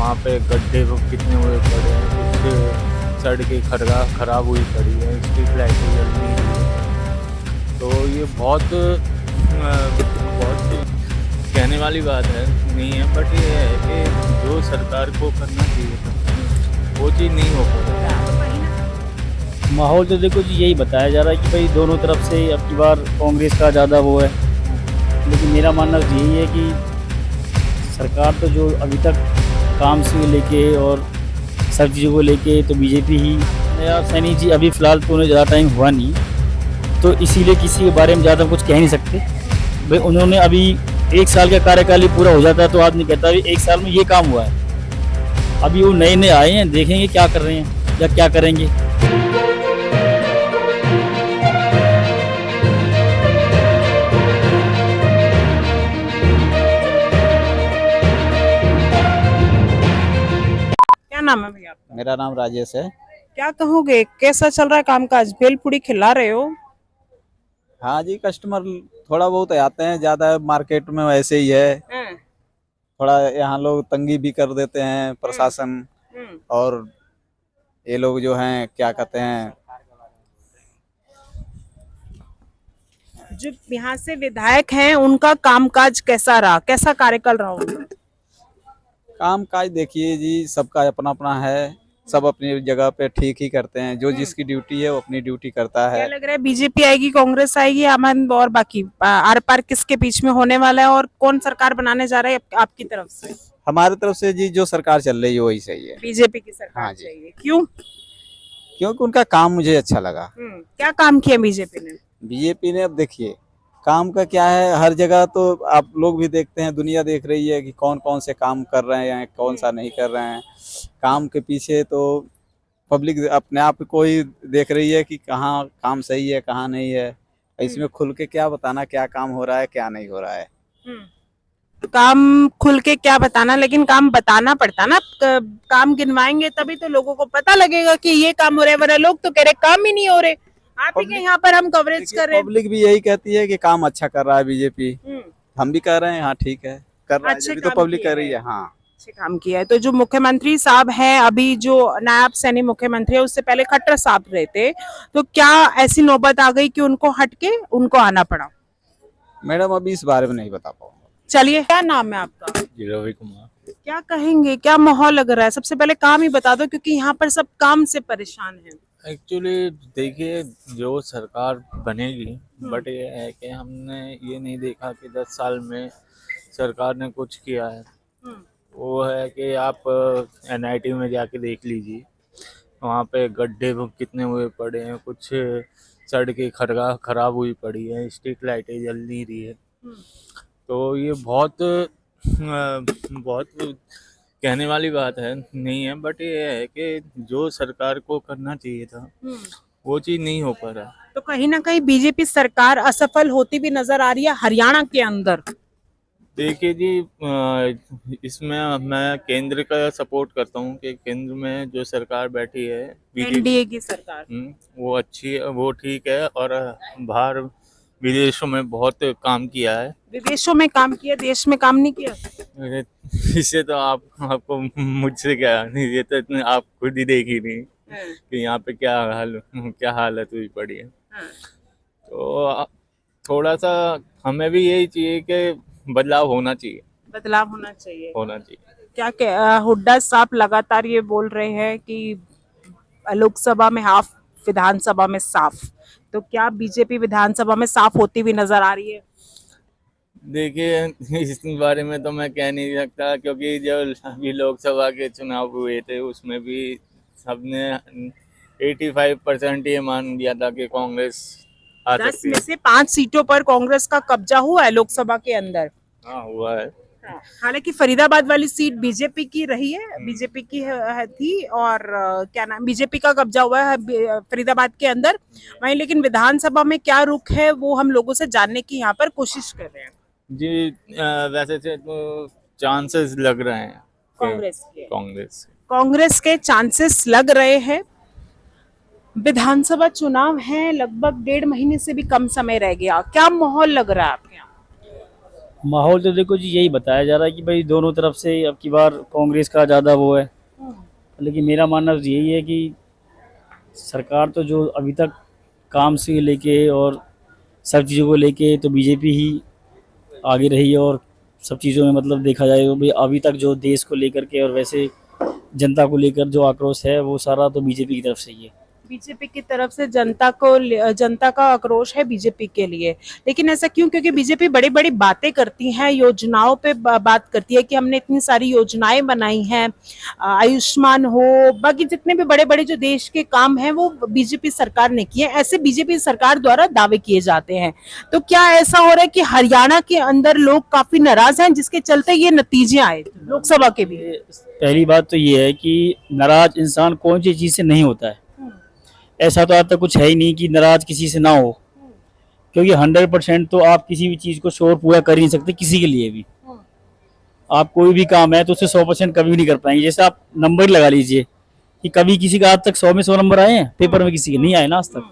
वहाँ पे गड्ढे वो कितने हुए पड़े हैं, कुछ सड़कें खराब हुई पड़ी है, स्ट्रीट लाइटें जल नहीं रही है। तो ये बहुत कहने वाली बात है नहीं है, बट ये है कि जो सरकार को करना चाहिए था वो चीज़ नहीं हो पा रही। माहौल तो देखो जी यही बताया जा रहा है कि भाई दोनों तरफ से अब की बार कांग्रेस का ज़्यादा वो है, लेकिन मेरा मानना तो यही है कि सरकार तो जो अभी तक काम से लेके और सब चीज़ों को लेके तो बीजेपी ही। नया सैनी जी अभी फ़िलहाल तो उन्हें ज़्यादा टाइम हुआ नहीं, तो इसीलिए किसी के बारे में ज़्यादा कुछ कह नहीं सकते। भाई उन्होंने अभी 1 साल का कार्यकाल ही पूरा हो जाता है तो आदमी कहता है 1 साल में ये काम हुआ है। अभी वो नए नए आए हैं, देखेंगे क्या कर रहे हैं या क्या करेंगे। क्या नाम है भैया आपका? मेरा नाम राजेश है। क्या कहोगे, कैसा चल रहा है कामकाज? भेलपूरी खिला रहे हो? हाँ जी, कस्टमर थोड़ा बहुत आते हैं, ज्यादा मार्केट में वैसे ही है। हम्म, थोड़ा यहाँ लोग तंगी भी कर देते हैं प्रशासन, हम्म। और ये लोग जो हैं क्या कहते हैं, जो यहाँ से विधायक हैं उनका कामकाज कैसा रहा, कैसा कार्यकाल रहा उनका? काम काज देखिए जी, सबका अपना अपना है, सब अपनी जगह पे ठीक ही करते हैं। जो जिसकी ड्यूटी है वो अपनी ड्यूटी करता क्या है। लग रहा है, बीजेपी आएगी, कांग्रेस आएगी, अमन और बाकी आर पार किसके बीच में होने वाला है, और कौन सरकार बनाने जा रहा है आपकी तरफ से? हमारी तरफ से जी जो सरकार चल रही है वही सही है। बीजेपी की सरकार हाँ जी। चाहिए। क्यों? क्योंकि उनका काम मुझे अच्छा लगा। क्या काम किया बीजेपी ने? बीजेपी ने, अब देखिए काम का क्या है, हर जगह तो आप लोग भी देखते हैं, दुनिया देख रही है कि कौन कौन से काम कर रहे हैं, कौन सा नहीं कर रहे हैं। काम के पीछे तो पब्लिक अपने आप को ही देख रही है कि कहाँ काम सही है कहाँ नहीं है। इसमें खुल के क्या बताना क्या काम हो रहा है क्या नहीं हो रहा है। काम खुल के क्या बताना, लेकिन काम बताना पड़ता ना। काम गिनवाएंगे तभी तो लोगों को पता लगेगा कि ये काम हो रहा है, वरना लोग तो कह रहे काम ही नहीं हो रहे। आप ही के यहाँ पर हम कवरेज कर रहे हैं। पब्लिक भी यही कहती है कि काम अच्छा कर रहा है बीजेपी। हम्म, हम भी कह रहे हैं हाँ ठीक है कर रहा है, अच्छे जब भी तो काम पब्लिक किए कह रही है। हैं। हाँ अच्छे काम किया है। तो जो मुख्यमंत्री साहब हैं अभी, जो नायब सैनी मुख्यमंत्री है, उससे पहले खट्टर साहब रहे थे, तो क्या ऐसी नौबत आ गई कि उनको हटके उनको आना पड़ा? मैडम, अभी इस बारे में नहीं बता पाऊंगा। चलिए, क्या नाम है आपका? जी, रवि कुमार। क्या कहेंगे, क्या माहौल लग रहा है? सबसे पहले काम ही बता दो, क्योंकि यहाँ पर सब काम से परेशान हैं। एक्चुअली देखिए, जो सरकार बनेगी, बट ये है कि हमने ये नहीं देखा कि 10 साल में सरकार ने कुछ किया है। वो है कि आप NIT में जाके देख लीजिए, वहाँ पे गड्ढे वो कितने हुए पड़े हैं, कुछ सड़कें खराब हुई पड़ी है, स्ट्रीट लाइटें जल नहीं रही है। तो ये बहुत कहने वाली बात है नहीं है, बट ये है कि जो सरकार को करना चाहिए था वो चीज़ नहीं हो पा रहा। तो कहीं ना कहीं बीजेपी सरकार असफल होती भी नजर आ रही है हरियाणा के अंदर। देखिए जी, इसमें मैं केंद्र का सपोर्ट करता हूँ कि केंद्र में जो सरकार बैठी है एनडीए की सरकार। वो अच्छी है, वो ठीक है, और बाहर विदेशों में बहुत काम किया है। विदेशों में काम किया, देश में काम नहीं किया। अरे, इसे तो आपको मुझसे क्या नहीं, ये तो इतने आप खुद ही देख ही नहीं कि यहाँ पे क्या हालत हुई पड़ी है। तो थोड़ा सा हमें भी यही चाहिए कि बदलाव होना चाहिए। बदलाव होना चाहिए। क्या हुड्डा साहब लगातार ये बोल रहे हैं कि लोकसभा में हाफ, विधानसभा में साफ। तो क्या बीजेपी विधानसभा में साफ होती हुई नजर आ रही है? देखिए, इस बारे में तो मैं कह नहीं सकता, क्योंकि जो अभी लोकसभा के चुनाव हुए थे उसमें भी सबने 85% ये मान लिया था कि कांग्रेस आ 10 सकती में है। से 5 सीटों पर कांग्रेस का कब्जा हुआ है लोकसभा के अंदर। हाँ, हुआ है। हालांकि फरीदाबाद वाली सीट बीजेपी की रही है, बीजेपी की थी, और क्या नाम, बीजेपी का कब्जा हुआ है फरीदाबाद के अंदर। वहीं लेकिन विधानसभा में क्या रुख है वो हम लोगों से जानने की यहाँ पर कोशिश कर रहे हैं। जी, वैसे से तो चांसेस लग रहे हैं कांग्रेस के चांसेस लग रहे हैं। विधानसभा चुनाव है, लगभग 1.5 महीने से भी कम समय रह गया। क्या माहौल लग रहा है आपके यहाँ? माहौल तो देखो जी यही बताया जा रहा है कि भाई दोनों तरफ से अब की बार कांग्रेस का ज़्यादा वो है, लेकिन मेरा मानना तो यही है कि सरकार तो जो अभी तक काम से लेके और सब चीज़ों को लेके तो बीजेपी ही आगे रही है। और सब चीज़ों में मतलब देखा जाए तो भाई अभी तक जो देश को लेकर के और वैसे जनता को लेकर जो आक्रोश है वो सारा तो बीजेपी की तरफ से ही है। बीजेपी की तरफ से जनता का आक्रोश है बीजेपी के लिए, लेकिन ऐसा क्यों? क्योंकि बीजेपी बड़ी बड़ी बातें करती है, योजनाओं पे बात करती है कि हमने इतनी सारी योजनाएं बनाई हैं, आयुष्मान हो, बाकी जितने भी बड़े बड़े जो देश के काम हैं वो बीजेपी सरकार ने किए, ऐसे बीजेपी सरकार द्वारा दावे किए जाते हैं। तो क्या ऐसा हो रहा है कि हरियाणा के अंदर लोग काफी नाराज हैं जिसके चलते ये नतीजे आए लोकसभा के भी? पहली बात तो ये है कि नाराज इंसान कौन सी चीज़ से नहीं होता है। ऐसा तो आज तक कुछ है ही नहीं कि नाराज किसी से ना हो, क्योंकि 100% तो आप किसी भी चीज़ को श्योर पूरा कर ही नहीं सकते किसी के लिए भी। आप कोई भी काम है तो उसे 100% कभी नहीं कर पाएंगे। जैसे आप नंबर लगा लीजिए कि कभी किसी का आज तक 100 में 100 नंबर आए हैं पेपर में, किसी के नहीं आए ना आज तक।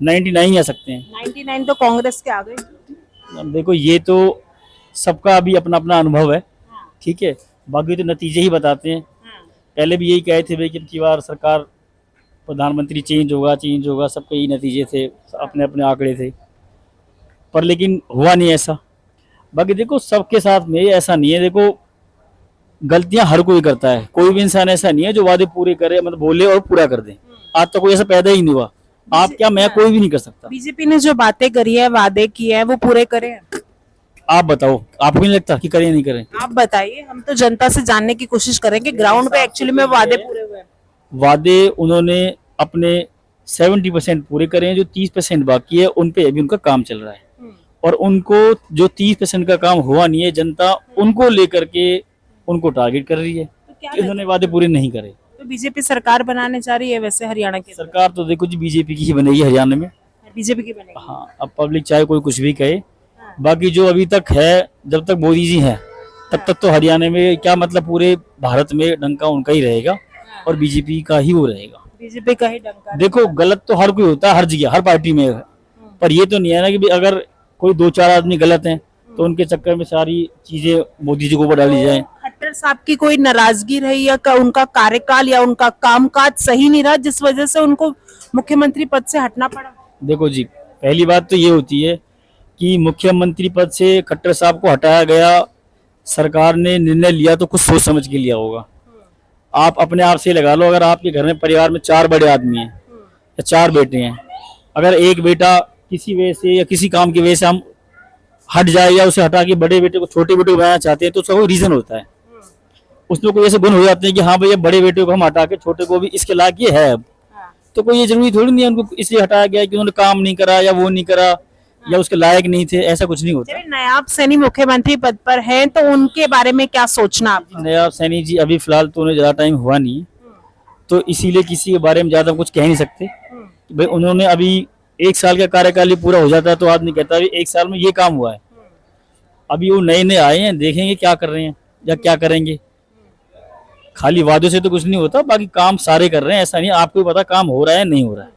99 आ सकते हैं। 99 तो कांग्रेस के आ गए। अब देखो ये तो सबका अभी अपना अपना अनुभव है, ठीक है, बाकी तो नतीजे ही बताते हैं। पहले भी यही कहे थे भाई कि अब की बार सरकार प्रधानमंत्री चेंज होगा, सबके यही नतीजे थे, अपने अपने आंकड़े थे, पर लेकिन हुआ नहीं ऐसा। बाकी देखो सबके साथ में ऐसा नहीं है, देखो गलतियां हर कोई करता है, कोई भी इंसान ऐसा नहीं है जो वादे पूरे करे, मतलब बोले और पूरा कर दे। आज तक कोई ऐसा पैदा ही नहीं हुआ। आप क्या, मैं, कोई भी नहीं कर सकता। बीजेपी ने जो बातें करी है, वादे किए हैं, वो पूरे करे? आप बताओ, आपको नहीं लगता कि करें नहीं करें? आप बताइए, हम तो जनता से जानने की कोशिश करेंगे ग्राउंड पे एक्चुअली में वादे पूरे हुए हैं। वादे उन्होंने अपने 70% पूरे करे हैं, जो 30% बाकी है उन पे अभी उनका काम चल रहा है। और उनको जो 30% का काम हुआ नहीं है, जनता उनको लेकर के उनको टारगेट कर रही है कि उन्होंने वादे पूरे नहीं करे। तो बीजेपी सरकार बनाने जा रही है वैसे हरियाणा की सरकार तो देखो जी बीजेपी की ही बनेगी हरियाणा में। बीजेपी की बनेगी। हाँ, अब पब्लिक चाहे कोई कुछ भी कहे, बाकी जो अभी तक है, जब तक मोदी जी हैं तब तक तो हरियाणा में क्या मतलब पूरे भारत में डंका उनका ही रहेगा और बीजेपी का ही वो रहेगा। बीजेपी का ही डंका। देखो गलत तो हर कोई होता है, हर जगह हर पार्टी में, पर ये तो नहीं है ना कि अगर कोई 2-4 आदमी गलत हैं तो उनके चक्कर में सारी चीजें मोदी जी को ऊपर डाली जाए। खट्टर साहब की कोई नाराजगी रही या उनका कार्यकाल या उनका कामकाज सही नहीं रहा जिस वजह से उनको मुख्यमंत्री पद से हटना पड़ा? देखो जी, पहली बात तो ये होती है कि मुख्यमंत्री पद से खट्टर साहब को हटाया गया, सरकार ने निर्णय लिया तो कुछ सोच समझ के लिया होगा। आप अपने आप से लगा लो, अगर आपके घर में परिवार में 4 बड़े आदमी हैं या 4 बेटे हैं, अगर एक बेटा किसी वजह से या किसी काम की वजह से हम हट जाए या उसे हटा के बड़े बेटे को छोटे बेटे को बनाना चाहते हैं तो उसका कोई रीजन होता है, उसमें कोई ऐसे गुण हो जाते हैं कि हाँ भैया बड़े बेटे को हम हटा के छोटे को भी इसके लायक ये है। अब तो कोई ये जरूरी थोड़ी नहीं है उनको इसलिए हटाया गया कि उन्होंने काम नहीं करा या वो नहीं करा या उसके लायक नहीं थे, ऐसा कुछ नहीं होता। नायाब सैनी मुख्यमंत्री पद पर हैं तो उनके बारे में क्या सोचना आप? नायाब सैनी जी अभी फिलहाल तो उन्हें ज्यादा टाइम हुआ नहीं, तो इसीलिए किसी के बारे में ज्यादा कुछ कह नहीं सकते। भाई उन्होंने अभी 1 साल का कार्यकाल ही पूरा हो जाता है तो आदमी कहता है 1 साल में ये काम हुआ है। अभी वो नए नए आए हैं, देखेंगे क्या कर रहे हैं या क्या करेंगे। खाली वादों से तो कुछ नहीं होता, बाकी काम सारे कर रहे हैं, ऐसा नहीं आपको पता काम हो रहा है नहीं हो रहा है।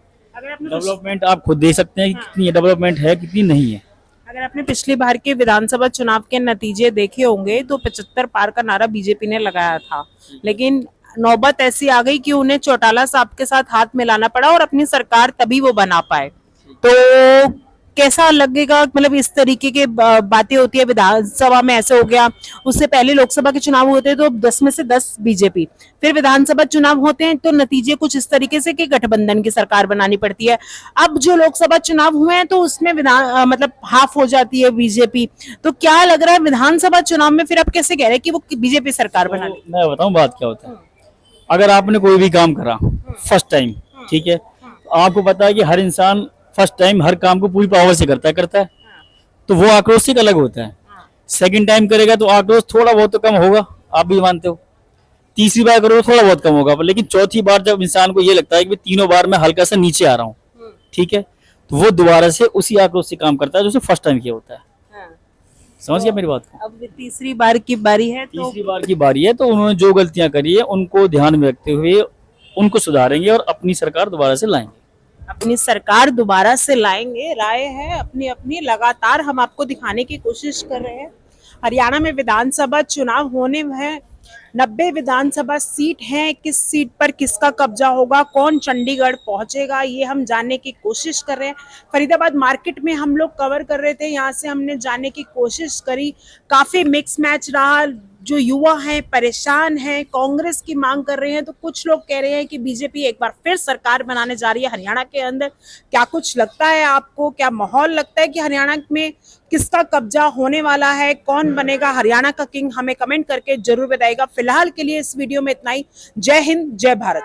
डेवलपमेंट आप खुद देख सकते हैं कि कितनी डेवलपमेंट है कितनी नहीं है। अगर आपने पिछली बार के विधानसभा चुनाव के नतीजे देखे होंगे तो 75 पार का नारा बीजेपी ने लगाया था, लेकिन नौबत ऐसी आ गई कि उन्हें चौटाला साहब के साथ हाथ मिलाना पड़ा और अपनी सरकार तभी वो बना पाए। तो कैसा लगेगा? मतलब इस तरीके के बातें होती है विधानसभा में, ऐसे हो गया। उससे पहले लोकसभा के चुनाव होते हैं तो 10 में से 10 बीजेपी, फिर विधानसभा चुनाव होते हैं तो नतीजे कुछ इस तरीके से कि गठबंधन की सरकार बनानी पड़ती है। अब जो लोकसभा चुनाव हुए हैं तो उसमें मतलब हाफ हो जाती है बीजेपी। तो क्या लग रहा है विधानसभा चुनाव में फिर आप कैसे कह रहे हैं कि वो बीजेपी सरकार बना ली? मैं बताऊं बात क्या होता है। अगर आपने कोई भी काम करा फर्स्ट टाइम, ठीक है, आपको पता है कि हर इंसान फर्स्ट टाइम हर काम को पूरी पावर से करता है, तो वो आक्रोश एक अलग होता है। सेकंड टाइम करेगा तो आक्रोश थोड़ा बहुत तो कम होगा, आप भी मानते हो। तीसरी बार करोगे थोड़ा बहुत कम होगा, लेकिन चौथी बार जब इंसान को ये लगता है कि तीनों बार मैं हल्का सा नीचे आ रहा हूँ, ठीक है, तो वो दोबारा से उसी आक्रोश से काम करता है जो उसने फर्स्ट टाइम किया होता है। समझ गया मेरी बात को? अब तीसरी बार की बारी है, तो तीसरी बार की बारी है, तो उन्होंने जो गलतियां करी है उनको ध्यान में रखते हुए उनको सुधारेंगे और अपनी सरकार दोबारा से लाएंगे। अपनी सरकार दोबारा से लाएंगे, राय है अपनी अपनी, लगातार हम आपको दिखाने की कोशिश कर रहे हैं। हरियाणा में विधानसभा चुनाव होने हैं। 90 विधानसभा सीट हैं। किस सीट पर किसका कब्जा होगा, कौन चंडीगढ़ पहुंचेगा, ये हम जानने की कोशिश कर रहे हैं। फरीदाबाद मार्केट में हम लोग कवर कर रहे थे, यहाँ से हमने जानने की कोशिश करी। काफी मिक्स मैच रहा। जो युवा हैं परेशान हैं, कांग्रेस की मांग कर रहे हैं, तो कुछ लोग कह रहे हैं कि बीजेपी एक बार फिर सरकार बनाने जा रही है हरियाणा के अंदर। क्या कुछ लगता है आपको, क्या माहौल लगता है कि हरियाणा में किसका कब्जा होने वाला है, कौन बनेगा हरियाणा का किंग, हमें कमेंट करके जरूर बताइएगा। फिलहाल के लिए इस वीडियो में इतना ही। जय हिंद, जय भारत।